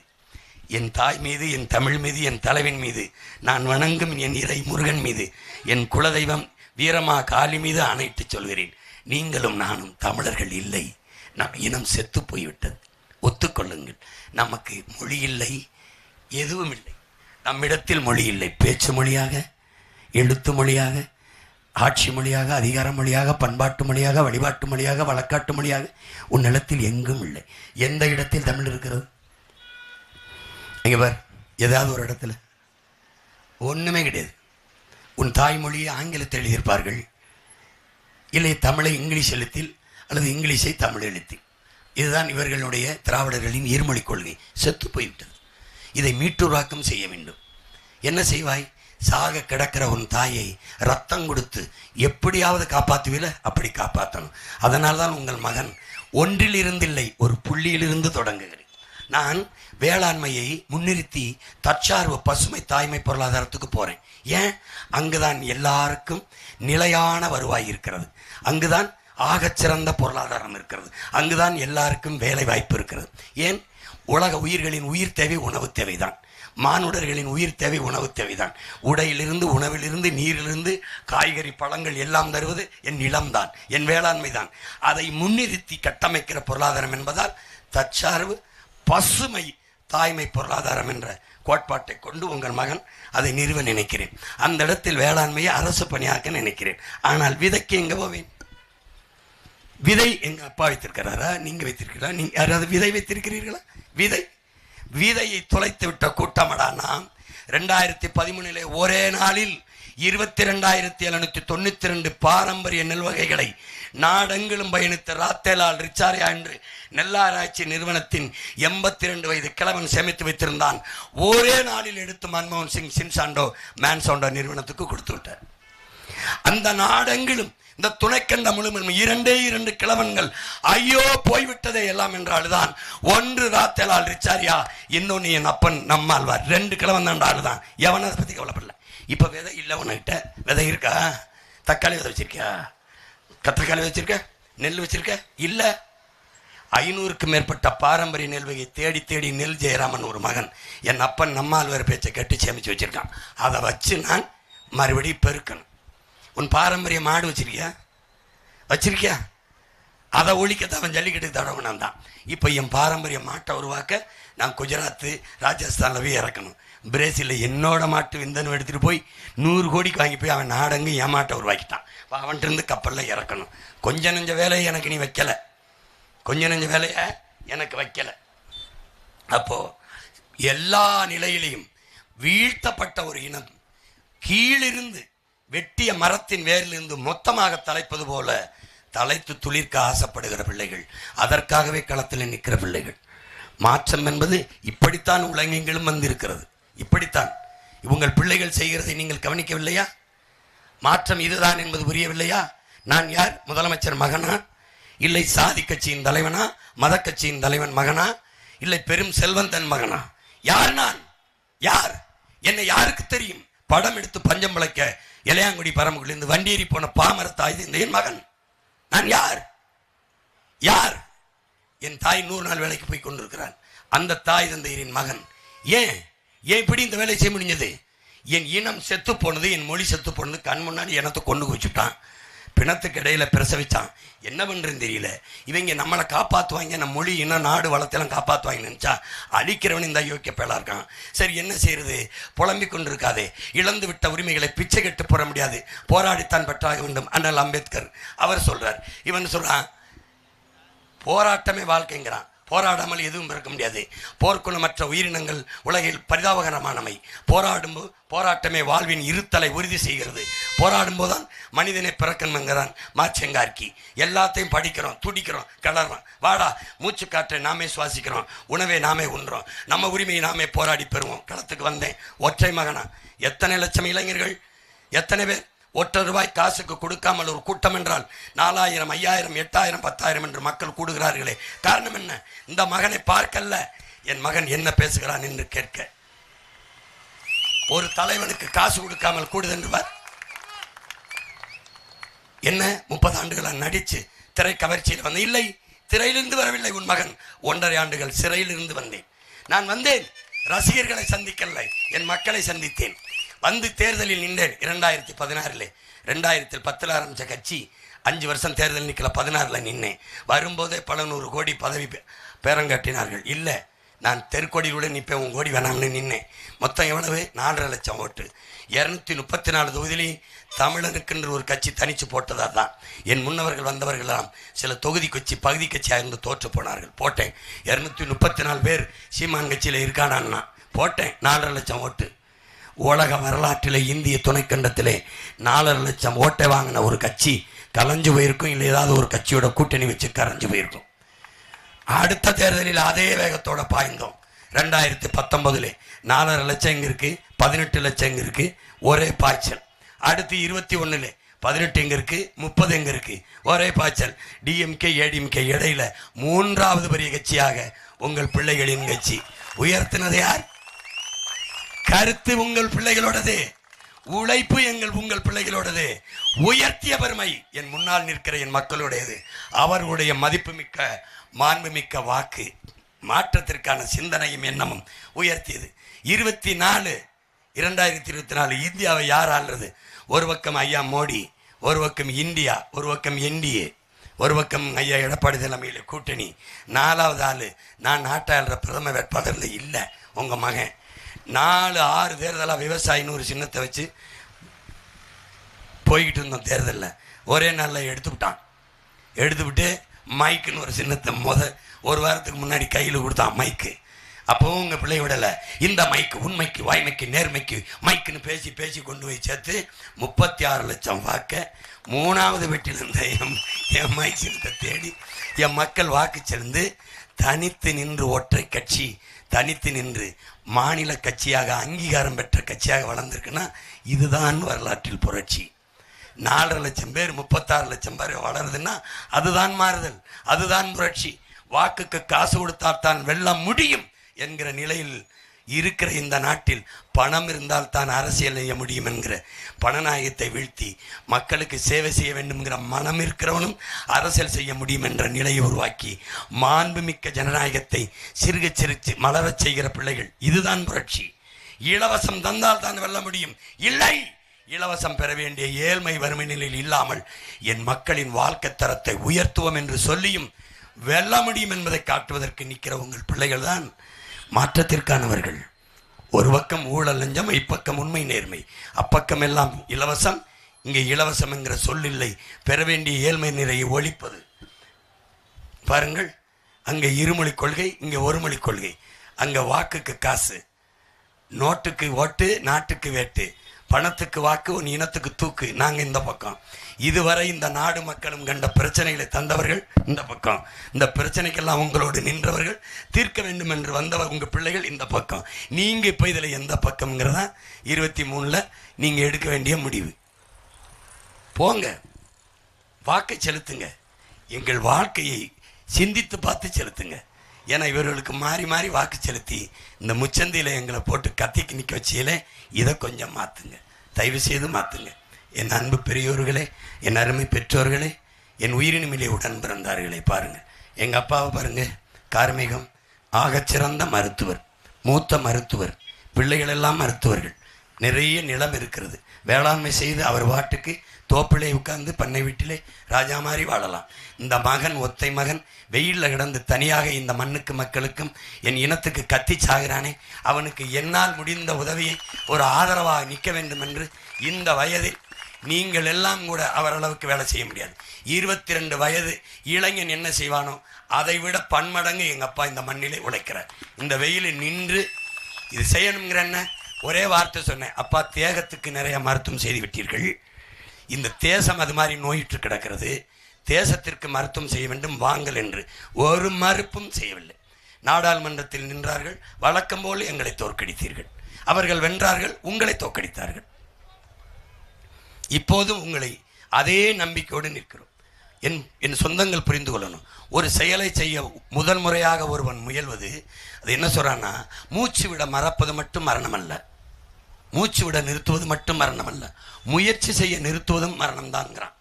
என் தாய் மீது, என் தமிழ் மீது, என் தலைவன் மீது, நான் வணங்கும் என் இறை முருகன் மீது, என் குலதெய்வம் வீரமா காளி மீது ஆணையிட்டு சொல்கிறேன், நீங்களும் நானும் தமிழர்கள் இல்லை. நம் இனம் செத்து போய்விட்டது. ஒத்துக்கொள்ளுங்கள். நமக்கு மொழி இல்லை, எதுவும் இல்லை. நம்மிடத்தில் மொழி இல்லை. பேச்சு மொழியாக, எழுத்து மொழியாக, ஆட்சி மொழியாக, அதிகார மொழியாக, பண்பாட்டு மொழியாக, வழிபாட்டு மொழியாக, வழக்காட்டு மொழியாக உன் நிலத்தில் எங்கும் இல்லை. எந்த இடத்தில் தமிழ் இருக்கிறது? இங்கே பார், ஏதாவது ஒரு இடத்துல ஒன்றுமே கிடையாது. உன் தாய்மொழியை ஆங்கிலத்தில் எழுதியிருப்பார்கள், இல்லை தமிழை இங்கிலீஷ் எழுத்தில் அல்லது இங்கிலீஷை தமிழ் எழுத்தில். இதுதான் இவர்களுடைய திராவிடர்களின் இருமொழி கொள்கை. செத்து போய்விட்டது. இதை மீட்டுருவாக்கம் செய்ய வேண்டும். என்ன செய்வாய்? சாக கிடக்கிற உன் தாயை ரத்தம் கொடுத்து எப்படியாவது காப்பாற்றுவில, அப்படி காப்பாற்றணும். அதனால் தான் உங்கள் மகன் ஒன்றில் இருந்தில்லை, ஒரு புள்ளியிலிருந்து தொடங்குகிறேன். நான் வேளாண்மையை முன்னிறுத்தி தற்சார்பு பசுமை தாய்மை பொருளாதாரத்துக்கு போகிறேன். ஏன்? அங்குதான் எல்லாருக்கும் நிலையான வருவாய் இருக்கிறது. அங்குதான் ஆகச்சிறந்த பொருளாதாரம் இருக்கிறது. அங்குதான் எல்லாருக்கும் வேலை வாய்ப்பு இருக்கிறது. ஏன்? உலக உயிர்களின் உயிர் தேவை உணவு தேவைதான். மானுடர்களின் உயிர் தேவை உணவு தேவைதான். உடையிலிருந்து, உணவிலிருந்து, நீரிலிருந்து, காய்கறி பழங்கள் எல்லாம் தருவது என் நிலம்தான், என் வேளாண்மை தான். அதை முன்னிறுத்தி கட்டமைக்கிற பொருளாதாரம் என்பதால் தற்சார்பு பசுமை தாய்மை பொருளாதாரம் என்ற கோட்பாட்டை கொண்டு உங்கள் மகன் அதை நிறுவ நினைக்கிறேன். அந்த இடத்தில் வேளாண்மையை அரசு பணியாக்க நினைக்கிறேன். ஆனால் விதைக்கு எங்க போவேன்? விதை எங்க அப்பா வைத்திருக்கிறாரா? நீங்க வைத்திருக்கிறா? நீங்க யாராவது விதை வைத்திருக்கிறீர்களா? விதையை தொலைத்து விட்ட கூட்டமடா நாம். 2013 ஒரே நாளில் 22,792 பாரம்பரிய நெல் வகைகளை நாடெங்கிலும் பயணித்த ராத்தேலால் ரிச்சாரியா என்று நெல்லாராய்ச்சி நிறுவனத்தின் 82 வயது கிழவன் சேமித்து வைத்திருந்தான். ஒரே நாளில் எடுத்து மன்மோகன் சிங் சின்சாண்டோ மேன்சாண்டோ நிறுவனத்துக்கு கொடுத்து விட்டார். அந்த நாடெங்கிலும் இந்த துணைக்கண்ட முழுமையும் 2 கிழவன்கள் ஐயோ போய்விட்டதே எல்லாம் என்றால்தான். ஒன்று ராத்தேலால் ரிச்சாரியா, இன்னொன்னு என் அப்பன் நம்மாழ்வார். 2 கிழவன் தான் ஆளுதான். எவன் அதை பத்தி கவலைப்படல. இப்ப விதை இல்லை உனக்கிட்ட? விதை இருக்கா? தக்காளி விதை வச்சிருக்கியா? கத்திரிக்காய் வச்சிருக்க? நெல் வச்சிருக்க? இல்ல. 500க்கும் மேற்பட்ட பாரம்பரிய நெல் வகை தேடி தேடி நெல் ஜெயராமன் ஒரு மகன் என் அப்பன் நம்மாழ்வார் பேச்சை கட்டி சேமிச்சு வச்சிருக்கான். அதை வச்சு நான் மறுபடியும் பெருக்கணும். உன் பாரம்பரிய மாடு வச்சிருக்கியா? அதை ஒழிக்கத்தான் அவன் ஜல்லிக்கட்டுக்கு தடவனான் தான். இப்போ என் பாரம்பரிய மாட்டை உருவாக்க நான் குஜராத்து, ராஜஸ்தானில் போய் இறக்கணும். பிரேசிலில் என்னோட மாட்டு விந்தனு எடுத்துகிட்டு போய் 100 கோடிக்கு வாங்கி போய் அவன் நாடங்கு என் மாட்டை உருவாக்கிட்டான். அவன்கிட்ட இருந்து கப்பலில் இறக்கணும். கொஞ்ச நெஞ்ச வேலையை எனக்கு நீ வைக்கலை. கொஞ்ச நெஞ்ச வேலையை எனக்கு வைக்கலை. அப்போது எல்லா நிலையிலையும் வீழ்த்தப்பட்ட ஒரு இனம் கீழிருந்து வெட்டிய மரத்தின் வேரிலிருந்து மொத்தமாக தலைப்பது போல தலைத்து துளிர்க்க ஆசைப்படுகிற பிள்ளைகள், அதற்காகவே களத்தில் நிற்கிற பிள்ளைகள். மாற்றம் என்பது இப்படித்தான் உலகெங்கிலும் வந்திருக்கிறது. இப்படித்தான் உங்கள் பிள்ளைகள் செய்கிறதை நீங்கள் கவனிக்கவில்லையா? மாற்றம் இதுதான் என்பது புரியவில்லையா? நான் யார்? முதலமைச்சர் மகனா? இல்லை சாதி கட்சியின் தலைவனா? மத கட்சியின் தலைவன் மகனா? இல்லை பெரும் செல்வந்தன் மகனா? யார் நான்? யார்? என்னை யாருக்கு தெரியும்? படம் எடுத்து பஞ்சம் பிழைக்க இளையாங்குடி பரம்புகளிலிருந்து வண்டியேறி போன பாமர தாய் தந்தை என் மகன். நான் யார்? யார்? என் தாய் 100 நாள் வேலைக்கு போய் கொண்டிருக்கிறான். அந்த தாய் தந்தையரின் மகன். ஏன் இப்படி இந்த வேலை செய்ய முடிஞ்சது? என் இனம் செத்து போனது, என் மொழி செத்து போனது. கண் முன்னாடி இனத்தை கொண்டு வச்சுட்டான். பிணத்துக்கு இடையில பிரசவிச்சான். என்ன பண்றேன்னு தெரியல. இவங்க நம்மளை காப்பாற்றுவாங்க, நம்ம மொழி இனம் நாடு வளத்தெல்லாம் காப்பாற்றுவாங்க நினைச்சா அழிக்கிறவன் இந்த யோக்கிய பேலா இருக்கான். சரி என்ன செய்யறது? புலம்பிக் கொண்டிருக்காதே. இழந்து விட்ட உரிமைகளை பிச்சை கட்டு போட முடியாது, போராடித்தான் பெற்றாக வேண்டும். அண்ணல் அம்பேத்கர் அவர் சொல்றார். இவன் சொல்றான் போராட்டமே வாழ்க்கைங்கிறான். போராடாமல் எதுவும் பிறக்க முடியாது. போர்க்குணமற்ற உயிரினங்கள் உலகில் பரிதாபகரமானவை. போராட்டமே வாழ்வின் இருத்தலை உறுதி செய்கிறது. போராடும் போதுதான் மனிதனை பிறக்கணுங்கிறான் மார்க்சியங்கார்கி. எல்லாத்தையும் படிக்கிறோம், துடிக்கிறோம், கிளறோம். வாடா, மூச்சு காற்றை நாமே சுவாசிக்கிறோம், உணவை நாமே உண்றோம், நம்ம உரிமையை நாமே போராடி பெறுவோம். களத்துக்கு வந்தேன். ஒற்றை மகனா. எத்தனை லட்சம் இளைஞர்கள், எத்தனை பேர் ₹1 காசுக்கு கொடுக்காமல் ஒரு கூட்டம் என்றால் 4000, 5000, 8000, 10,000 என்று மக்கள் கூடுகிறார்களே. காரணம் என்ன? இந்த மகனை பார்க்கல்ல, என் மகன் என்ன பேசுகிறான் என்று கேட்க. ஒரு தலைவனுக்கு காசு கொடுக்காமல் கூடுதென்றுவார். என்ன 30 ஆண்டுகளா நடிச்சு திரை கவர்ச்சியில் வந்தேன்? இல்லை, திரையிலிருந்து வரவில்லை உன் மகன். 1.5 ஆண்டுகள் சிறையிலிருந்து வந்தேன். நான் வந்தேன் ரசிகர்களை சந்திக்கலை, என் மக்களை சந்தித்தேன். வந்து தேர்தலில் நின்றேன் 2016. 2010 ஆரம்பித்த கட்சி 5 வருஷம் தேர்தல் நிற்கல, 16 நின்னேன். வரும்போதே பல 100 கோடி பதவி பேரங்காட்டினார்கள். இல்லை, நான் தெருக்கோடியுடன் நிற்பேன், உன் கோடி வேணாம்னு நின்னேன். மொத்தம் எவ்வளவு? 4.5 லட்சம் ஓட்டு. 234 தொகுதியிலையும் தமிழனுக்கென்று ஒரு கட்சி தனிச்சு போட்டதா தான். என் முன்னவர்கள் வந்தவர்களெல்லாம் சில தொகுதி கட்சி பகுதி கட்சியாக இருந்து தோற்று போனார்கள். போட்டேன். 234 பேர் சீமான் கட்சியில் இருக்கானான்னா போட்டேன். 4.5 லட்சம் ஓட்டு. உலக வரலாற்றிலே இந்திய துணைக்கண்டத்திலே 4.5 லட்சம் ஓட்டை வாங்கின ஒரு கட்சி கலைஞ்சு போயிருக்கும். இல்லை ஏதாவது ஒரு கட்சியோட கூட்டணி வச்சு கரைஞ்சு போயிருக்கும். அடுத்த தேர்தலில் அதே வேகத்தோட பாய்ந்தோம். 2019 4.5 லட்சம் எங்க இருக்கு, 18 லட்சம் எங்க இருக்கு, ஒரே பாய்ச்சல். அடுத்து 21 18 எங்க இருக்கு, 30 எங்க இருக்கு, ஒரே பாய்ச்சல். டிஎம்கே ஏடிஎம்கே இடையில 3வது பெரிய கட்சியாக உங்கள் பிள்ளைகளின் கட்சி. உயர்த்தினது யார்? கருத்து உங்கள் பிள்ளைகளோடது, உழைப்பு உங்கள் பிள்ளைகளோடது. உயர்த்திய பெருமை என் முன்னால் நிற்கிற என் மக்களுடையது. அவர்களுடைய மதிப்புமிக்க மாண்புமிக்க வாக்கு மாற்றத்திற்கான சிந்தனையும் எண்ணமும் உயர்த்தியது. 2024 இந்தியாவை யார் ஆள்றது? ஒரு பக்கம் ஐயா மோடி, ஒரு பக்கம் இந்தியா, ஒரு பக்கம் என்டிஏ, ஒரு பக்கம் ஐயா எடப்பாடி தலைமையில் கூட்டணி. 4வது ஆளு நான் நாட்டாளுற பிரதம வேட்பாளரில் இல்லை, உங்க மகன். 4-6 தேர்தலாக விவசாயின்னு ஒரு சின்னத்தை வச்சு போய்கிட்டு இருந்தோம். தேர்தலில் ஒரே நாளில் எடுத்துவிட்டு மைக்குன்னு ஒரு சின்னத்தை ஒரு வாரத்துக்கு முன்னாடி கையில் கொடுத்தான் மைக்கு. அப்போவும் உங்கள் பிள்ளை விடலை. இந்த மைக்கு உண்மைக்கு வாய்மைக்கு நேர்மைக்கு மைக்குன்னு பேசி கொண்டு போய் சேர்த்து 36 லட்சம் வாக்க 3வது வீட்டிலிருந்த என் மைக் சின்னத்தை தேடி என் மக்கள் வாக்கு செலுந்து தனித்து நின்று ஒற்றை கட்சி தனித்து நின்று மாநில கட்சியாக அங்கீகாரம் பெற்ற கட்சியாக வளர்ந்துருக்குன்னா இதுதான் வரலாற்றில் புரட்சி. 4.5 லட்சம் பேர் 36 லட்சம் பேர் வளருதுன்னா அதுதான் மாறுதல், அதுதான் புரட்சி. வாக்குக்கு காசு கொடுத்தால் தான் வெல்ல முடியும் என்கிற நிலையில் இருக்கிற இந்த நாட்டில் பணம் இருந்தால் தான் அரசியல் செய்ய முடியும் என்கிற பணநாயகத்தை வீழ்த்தி மக்களுக்கு சேவை செய்ய வேண்டும்ங்கிற மனம் இருக்கிறவனும் அரசியல் செய்ய முடியும் என்ற நிலையை உருவாக்கி மாண்புமிக்க ஜனநாயகத்தை சிறுக மலரச் செய்கிற பிள்ளைகள். இதுதான் புரட்சி. இலவசம் தந்தால் தான் வெல்ல முடியும். இல்லை, இலவசம் பெற வேண்டிய ஏழ்மை வறுமை நிலையில் இல்லாமல் என் மக்களின் வாழ்க்கை தரத்தை உயர்த்துவோம் என்று சொல்லியும் வெல்ல முடியும் என்பதை காட்டுவதற்கு நிற்கிற உங்கள் பிள்ளைகள் தான் மாற்றத்திற்கானவர்கள். ஒரு பக்கம் ஊழல் லஞ்சம், இப்பக்கம் உண்மை நேர்மை, அப்பக்கம் எல்லாம் இலவசம். இங்கே இலவசம் என்கிற சொல்லில்லை. பெற வேண்டிய ஏழ்மை நிறையை ஒழிப்பது. பாருங்கள், அங்கே இருமொழி கொள்கை, இங்கே ஒருமொழி கொள்கை. அங்கே வாக்குக்கு காசு, நோட்டுக்கு ஓட்டு, நாட்டுக்கு வேட்டு, பணத்துக்கு வாக்கு, உன் இனத்துக்கு தூக்கு. நாங்கள் இந்த பக்கம். இதுவரை இந்த நாடு மக்களும் கண்ட பிரச்சனைகளை தந்தவர்கள் இந்த பக்கம். இந்த பிரச்சனைக்கெல்லாம் உங்களோடு நின்றவர்கள், தீர்க்க வேண்டும் என்று வந்தவர் உங்கள் பிள்ளைகள் இந்த பக்கம். நீங்கள் இப்போ இதில் எந்த பக்கம்ங்கிறதா 23 நீங்கள் எடுக்க வேண்டிய முடிவு. போங்க, வாக்கை செலுத்துங்க. எங்கள் வாழ்க்கையை சிந்தித்து பார்த்து செலுத்துங்க. ஏன்னா இவர்களுக்கு மாறி மாறி வாக்கு செலுத்தி இந்த முச்சந்தியில் எங்களை போட்டு கத்திக்கு நிற்க வச்சியில இதை கொஞ்சம் மாற்றுங்க, தயவு செய்து மாற்றுங்க. என் அன்பு பெரியோர்களே, என் அருமை பெற்றோர்களே, என் உயிரினுமிலே உடன் பிறந்தார்களே, பாருங்கள். எங்கள் அப்பாவை பாருங்கள், கார்மிகம், ஆகச்சிறந்த மருத்துவர், மூத்த மருத்துவர், பிள்ளைகள் எல்லாம் மருத்துவர்கள், நிறைய நிலம் இருக்கிறது. வேளாண்மை செய்து அவர் வாட்டுக்கு தோப்பிலே உட்கார்ந்து பண்ணை வீட்டிலே ராஜா மாதிரி வாழலாம். இந்த மகன், ஒத்தை மகன், வெயிலில் கிடந்து தனியாக இந்த மண்ணுக்கு மக்களுக்கும் என் இனத்துக்கு கத்தி சாகிறானே, அவனுக்கு என்னால் முடிந்த உதவியை ஒரு ஆதரவாக நிற்க வேண்டும் என்று இந்த வயதில் நீங்கள் எல்லாம் கூட அவரளவுக்கு வேலை செய்ய முடியாது. 22 வயது இளைஞன் என்ன செய்வானோ அதை விட பன்மடங்கு எங்கள் அப்பா இந்த மண்ணிலே உழைக்கிறார். இந்த வெயிலில் நின்று இது செய்யணுங்கிற என்ன ஒரே வார்த்தை சொன்னேன், அப்பா தேகத்துக்கு நிறைய மருத்துவம் செய்து விட்டீர்கள். இந்த தேசம் அது மாதிரி நோயிற்று கிடக்கிறது, தேசத்திற்கு மருத்துவம் செய்ய வேண்டும் வாங்கள் என்று ஒரு மறுப்பும் செய்யவில்லை. நாடாளுமன்றத்தில் நின்றார்கள், வழக்கம் போல் எங்களை தோற்கடித்தீர்கள். அவர்கள் வென்றார்கள், உங்களை தோற்கடித்தார்கள். இப்போதும் உங்களை அதே நம்பிக்கையோடு நிற்கிறோம். என் சொந்தங்கள் புரிந்து கொள்ளணும். ஒரு செயலை செய்ய முதல் முறையாக ஒருவன் முயல்வது, அது என்ன சொல்றான்னா, மூச்சு விட மறப்பது மட்டும் மரணம் அல்ல. மூச்சு விட நிறுத்துவது மட்டும் மரணம் அல்ல, முயற்சி செய்ய நிறுத்துவதும் மரணம் தான்ங்கிறான்.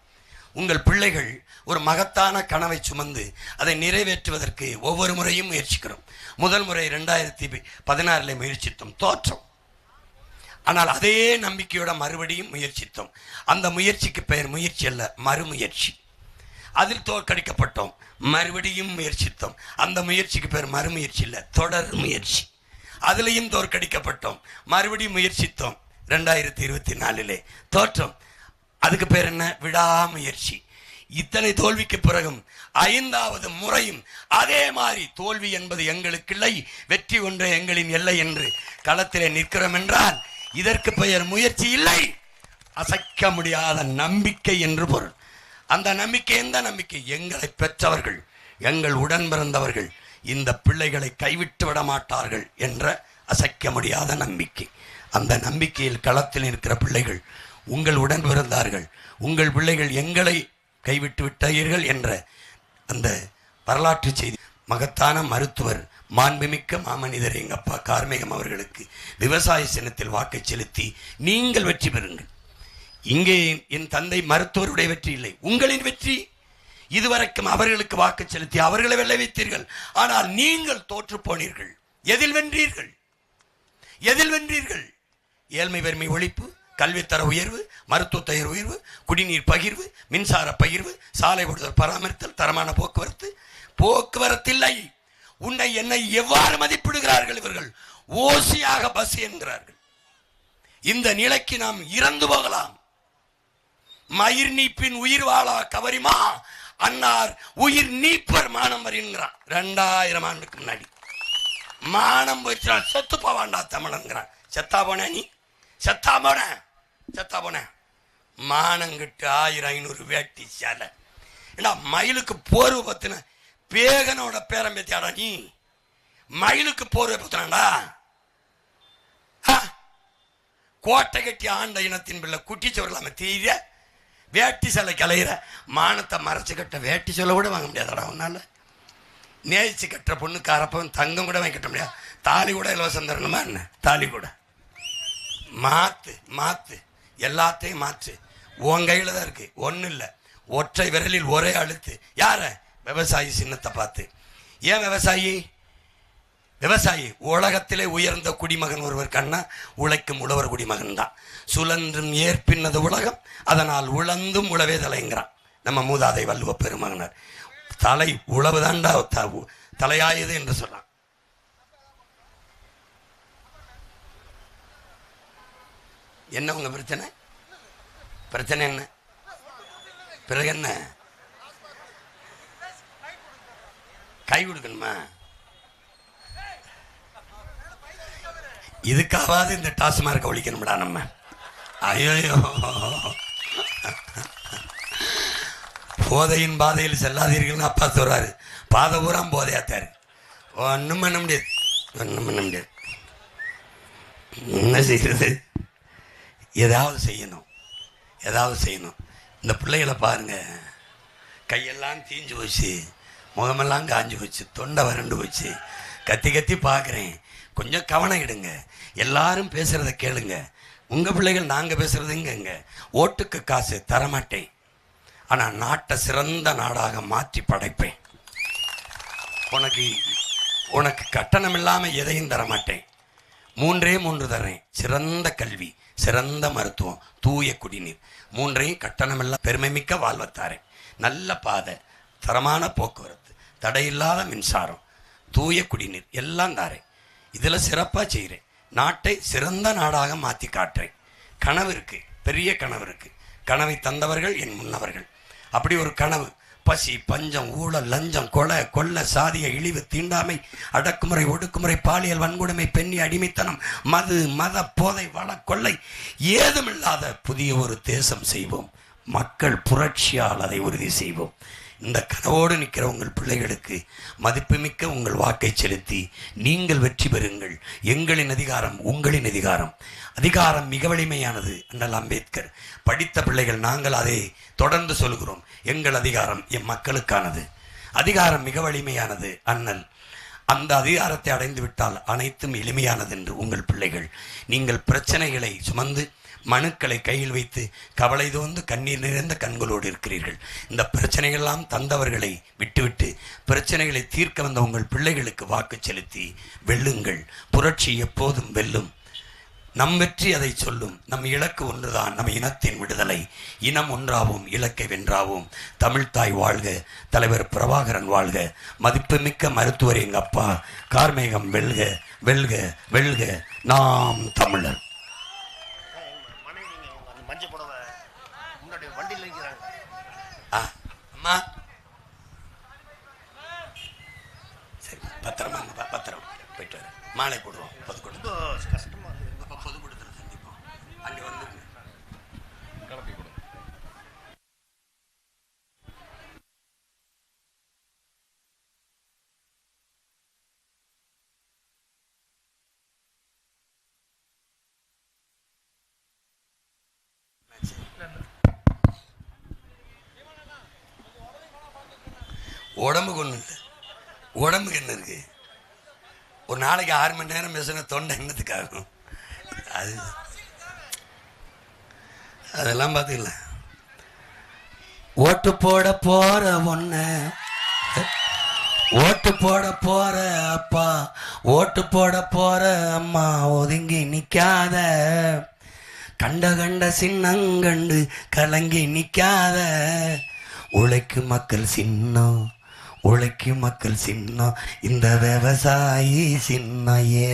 உங்கள் பிள்ளைகள் ஒரு மகத்தான கனவை சுமந்து அதை நிறைவேற்றுவதற்கு ஒவ்வொரு முறையும் முயற்சிக்கிறோம். முதல் முறை 2016 முயற்சித்தோம், தோற்றோம். ஆனால் அதே நம்பிக்கையோட மறுபடியும் முயற்சித்தோம். அந்த முயற்சிக்கு பெயர் முயற்சி அல்ல, மறுமுயற்சி. அதில் தோற்கடிக்கப்பட்டோம், மறுபடியும் முயற்சித்தோம். அந்த முயற்சிக்கு பேர் மறுமுயற்சி இல்லை, தொடர் முயற்சி. அதிலையும் தோற்கடிக்கப்பட்டோம், மறுபடியும் முயற்சித்தோம். 2024 தோற்றோம். அதுக்கு பேர் என்ன? விடாமுயற்சி. இத்தனை தோல்விக்கு பிறகும் 5வது முறையும் அதே மாதிரி தோல்வி என்பது எங்களுக்கு இல்லை, வெற்றி ஒன்றே எங்களின் எல்லை என்று களத்திலே நிற்கிறோம் என்றால் இதற்கு பெயர் முயற்சி இல்லை, அசைக்க முடியாத நம்பிக்கை என்று பொருள். அந்த நம்பிக்கை எந்த நம்பிக்கை? எங்களை பெற்றவர்கள், எங்கள் உடன் பிறந்தவர்கள் இந்த பிள்ளைகளை கைவிட்டு விட மாட்டார்கள் என்ற அசைக்க முடியாத நம்பிக்கை. அந்த நம்பிக்கையில் களத்தில் இருக்கிற பிள்ளைகள் உங்கள் உடன் பிறந்தார்கள், உங்கள் பிள்ளைகள் எங்களை கைவிட்டு விட்டார்கள் என்ற அந்த வரலாற்று செய்தி. மகத்தான மருத்துவர், மாண்புமிக்க மாமனிதர் எங்கள் அப்பா கார்மேகம் அவர்களுக்கு விவசாய சின்னத்தில் வாக்கை செலுத்தி நீங்கள் வெற்றி பெறுங்கள். இங்கே என் தந்தை மருத்துவருடைய வெற்றி இல்லை, உங்களின் வெற்றி. இதுவரைக்கும் அவர்களுக்கு வாக்கு செலுத்தி அவர்களை வெல்ல வைத்தீர்கள், ஆனால் நீங்கள் தோற்று போனீர்கள். எதில் வென்றீர்கள்? எதில் வென்றீர்கள்? ஏழ்மை வறுமை ஒழிப்பு, கல்வித்தர உயர்வு, மருத்துவ தர உயர்வு, குடிநீர் பகிர்வு, மின்சார பகிர்வு, சாலை ஓடுதல் பராமரித்தல், தரமான போக்குவரத்து. போக்குவரத்தில்லை. உன்னை என்னை எவ்வாறு மதிப்பிடுகிறார்கள் இவர்கள்? ஓசியாக பஸ் என்கிறார்கள். இந்த நிலைக்கு நாம் இறந்து போகலாம். மயிர் நீப்பின் உயிர் வாழா கவரிமா அன்னார் உயிர் நீப்பர் மானம் வருகிறான். 2000 ஆண்டுக்கு முன்னாடி மானம் போயிடுச்சான், செத்து போவாண்டா தமிழங்கிறான். செத்தா போன நீ, செத்தா போன, செத்தா போன. மானங்கிட்டு 1500 வேட்டி சேலை. ஏன்னா மயிலுக்கு போர்வை பத்தின பேகனோட பேரம் பேத்தியாடா நீ? மயிலுக்கு போர்வை பத்தினாடா? கோட்டை கட்டி ஆண்ட இனத்தின் பிள்ளை குட்டிச்சவர்களாம தீர வேட்டி சிலை கலையிற மானத்தை மறைச்சு கட்ட வேட்டி சொல்ல கூட வாங்க முடியாதடா உன்னால. நேசிச்சு கட்டுற பொண்ணுக்கு அரப்பவன் தங்கம் கூட வாங்கி கட்ட முடியாது. தாலி கூட இலவசம் தரணுமா என்ன? தாலி கூட மாத்து, மாத்து, எல்லாத்தையும் மாற்று. உன் கையில் தான் இருக்கு. ஒன்றும் இல்லை, ஒற்றை விரலில் ஒரே அழுத்து. யார? விவசாயி சின்னத்தை பார்த்து. ஏன் விவசாயி? விவசாயி உலகத்திலே உயர்ந்த குடிமகன் ஒருவர் கண்ணா உழைக்கும் உழவர் குடிமகன் தான். சுழன்றும் ஏற்பின்னது உலகம், அதனால் உழந்தும் உழவே தலைங்கிறான் நம்ம மூதாதை வள்ளுவ பெருமகனர். தலை உழவுதாண்டா தலையாயது என்று சொன்னான். என்ன உங்க பிரச்சனை? பிரச்சனை என்ன? பிறகு என்ன? கை கொடுக்கணுமா? இதுக்காவது இந்த டாஸ்மார்க் ஒழிக்கணும்டா நம்ம. ஐயோ, போதையின் பாதையில் செல்லாதீர்கள்னு அப்பா சொல்றாரு. பாதை பூரா போதையாத்தாரு. ஒன்றும் பண்ண முடியாது, ஒன்றும் பண்ண முடியாது. என்ன செய்யறது? ஏதாவது செய்யணும், ஏதாவது செய்யணும். இந்த பிள்ளைகளை பாருங்க, கையெல்லாம் தீஞ்சு போச்சு, முகமெல்லாம் காஞ்சு போச்சு, தொண்டை வறண்டு போச்சு. கத்தி கத்தி பார்க்குறேன். கொஞ்சம் கவனம் எடுங்க. எல்லாரும் பேசுறத கேளுங்க. உங்க பிள்ளைகள் நாங்க பேசுறதுங்க. ஓட்டுக்கு காசு தரமாட்டேன், ஆனால் நாட்டை சிறந்த நாடாக மாற்றி படைப்பேன். உனக்கு கட்டணம் இல்லாமல் எதையும் தரமாட்டேன். 3 தர்றேன். சிறந்த கல்வி, சிறந்த மருத்துவம், தூய குடிநீர். 3 கட்டணமில்லா பெருமைமிக்க வாழ்வத்தாரேன். நல்ல பாதை, தரமான போக்குவரத்து, தடையில்லாத மின்சாரம், தூய குடிநீர் எல்லாம் தாரேன். இதில் சிறப்பாக செய்கிறேன். நாட்டை சிறந்த நாடாக மாற்றி காட்டுறேன். கனவு இருக்கு, பெரிய கனவு இருக்கு. கனவை தந்தவர்கள் என் முன்னவர்கள். அப்படி ஒரு கனவு. பசி, பஞ்சம், ஊழல், லஞ்சம், கொலை, சாதிய இழிவு, தீண்டாமை, அடக்குமுறை, ஒடுக்குமுறை, பாலியல் வன்கொடுமை, பெண்ணி அடிமைத்தனம், மது, மத போதை, வள கொள்ளை ஏதுமில்லாத புதிய ஒரு தேசம் செய்வோம். மக்கள் புரட்சியால் அதை உறுதி செய்வோம். இந்த கனவோடு நிற்கிற உங்கள் பிள்ளைகளுக்கு மதிப்புமிக்க உங்கள் வாக்கை செலுத்தி நீங்கள் வெற்றி பெறுங்கள். எங்களின் அதிகாரம் உங்களின் அதிகாரம். அதிகாரம் மிக வலிமையானது. அண்ணல் அம்பேத்கர். படித்த பிள்ளைகள் நாங்கள் அதை தொடர்ந்து சொல்கிறோம். எங்கள் அதிகாரம் எம் மக்களுக்கானது. அதிகாரம் மிக வலிமையானது. அண்ணல் அந்த அதிகாரத்தை அடைந்து விட்டால் அனைத்தும் எளிமையானது என்று உங்கள் பிள்ளைகள். நீங்கள் பிரச்சனைகளை சுமந்து மனுக்களை கையில் வைத்து கவலை தோந்து கண்ணீர் நிறைந்த கண்களோடு இருக்கிறீர்கள். இந்த பிரச்சனைகள்லாம் தந்தவர்களை விட்டுவிட்டு பிரச்சனைகளை தீர்க்க வந்த உங்கள் பிள்ளைகளுக்கு வாக்கு செலுத்தி வெல்லுங்கள். புரட்சி எப்போதும் வெல்லும். நம் வெற்றி அதை சொல்லும். நம் இலக்கு ஒன்றுதான், நம் இனத்தின் விடுதலை. இனம் ஒன்றாவோம், இலக்கை வென்றாவோம். தமிழ்தாய் வாழ்க, தலைவர் பிரபாகரன் வாழ்க, மதிப்புமிக்க மருத்துவர் எங்க அப்பா கார்மேகம் வெல்க, வெல்க, வெல்க, நாம் தமிழர். அம்மா சரி, பத்திரமா பத்திரம் போயிட்டு வர. மாலை போடுவோம். பொதுக்கூட்டம் கஷ்டமா பொதுக்கூட்டத்தில் சந்திப்போம். அங்கே வந்து கிளப்பி கொடுங்க. உடம்புக்கு ஒன்றும் இல்லை. உடம்புக்கு என்ன இருக்கு? ஒரு நாளைக்கு 6 மணி நேரம் பேசுன தொண்டை என்னத்துக்காகும்? அது அதெல்லாம் பார்த்துக்கலாம். ஓட்டு போட போற ஒன்ன, ஓட்டு போட போற அப்பா, ஓட்டு போட போற அம்மா, ஒதுங்கி நிக்காத, கண்ட கண்ட சின்னங்கண்டு கலங்கி நிக்காத. உழைக்கும் மக்கள் சின்னம், உழைக்கும் மக்கள் சின்னம், இந்த விவசாயி சின்னையே.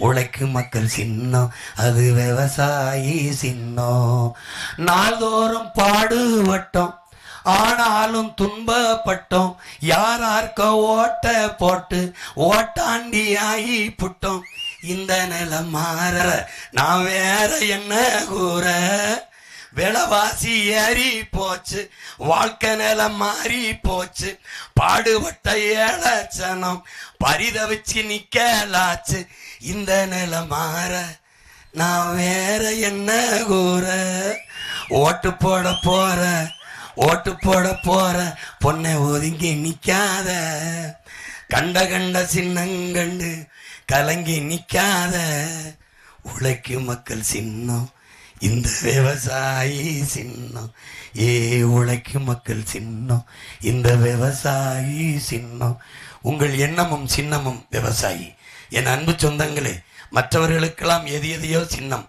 உழைக்கும் மக்கள் சின்னம், அது விவசாயி சின்னம். நாள்தோறும் பாடுபட்டோம், ஆனாலும் துன்பப்பட்டோம். யாரார்க்க ஓட்ட போட்டு ஓட்டாண்டி ஆகி புட்டோம். இந்த நிலம் மாற நான் வேற என்ன கூற? விலைவாசி ஏறி போச்சு, வாழ்க்கை நிலம் மாறி போச்சு. பாடுபட்ட ஏழச்சனம் பரிதவிச்சு நிக்கலாச்சு. இந்த நிலம் மாற நான் வேற என்ன கூற? ஓட்டு போட போற, ஓட்டு போட போற பொண்ணை ஒதுங்கி நிக்காத, கண்ட கண்ட சின்னங்கண்டு கலங்கி நிக்காத. உழைக்கும் மக்கள் சின்னம், இந்த விவசாயி சின்னம். ஏ உழைக்கும் மக்கள் சின்னம், இந்த விவசாயி சின்னம். உங்கள் எண்ணமும் சின்னமும் விவசாயி. என் அன்பு சொந்தங்களே, மற்றவர்களுக்கெல்லாம் எது எதையோ சின்னம்.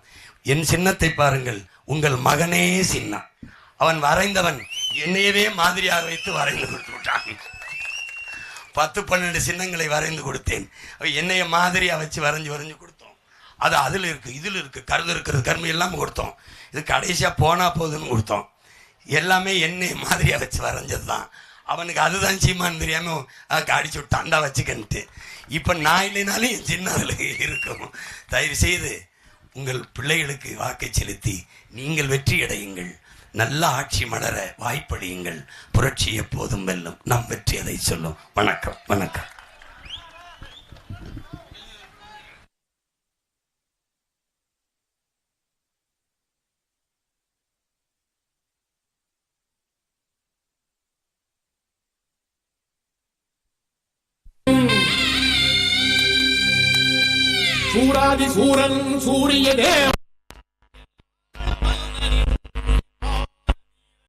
என் சின்னத்தை பாருங்கள். உங்கள் மகனே சின்னம். அவன் வரைந்தவன் என்னையவே மாதிரியாக வைத்து வரைந்து கொடுத்து விட்டான். 10-12 சின்னங்களை வரைந்து கொடுத்தேன். என்னைய மாதிரியாக வச்சு வரைஞ்சு கொடுத்தோம். அது அதில் இருக்குது, இதில் இருக்குது, கருது இருக்கிறது, கரும்பு எல்லாம் கொடுத்தோம். இது கடைசியாக போனால் போகுதுன்னு கொடுத்தோம். எல்லாமே என்னை மாதிரியாக வச்சு வரைஞ்சது தான். அவனுக்கு அதுதான் சீமான்னு தெரியாமல் அடிச்சு விட்டு அண்டா வச்சுக்கன்ட்டு. இப்போ நான் இல்லைனாலும் என் சின்ன அதில் இருக்கும். தயவு செய்து உங்கள் பிள்ளைகளுக்கு வாக்கை செலுத்தி நீங்கள் வெற்றி அடையுங்கள். நல்ல ஆட்சி மலர வாய்ப்படியுங்கள். புரட்சி எப்போதும் வெல்லும். நம் வெற்றி அதை சொல்லும். வணக்கம், வணக்கம். சூராதி சூரன் சூரிய தேவ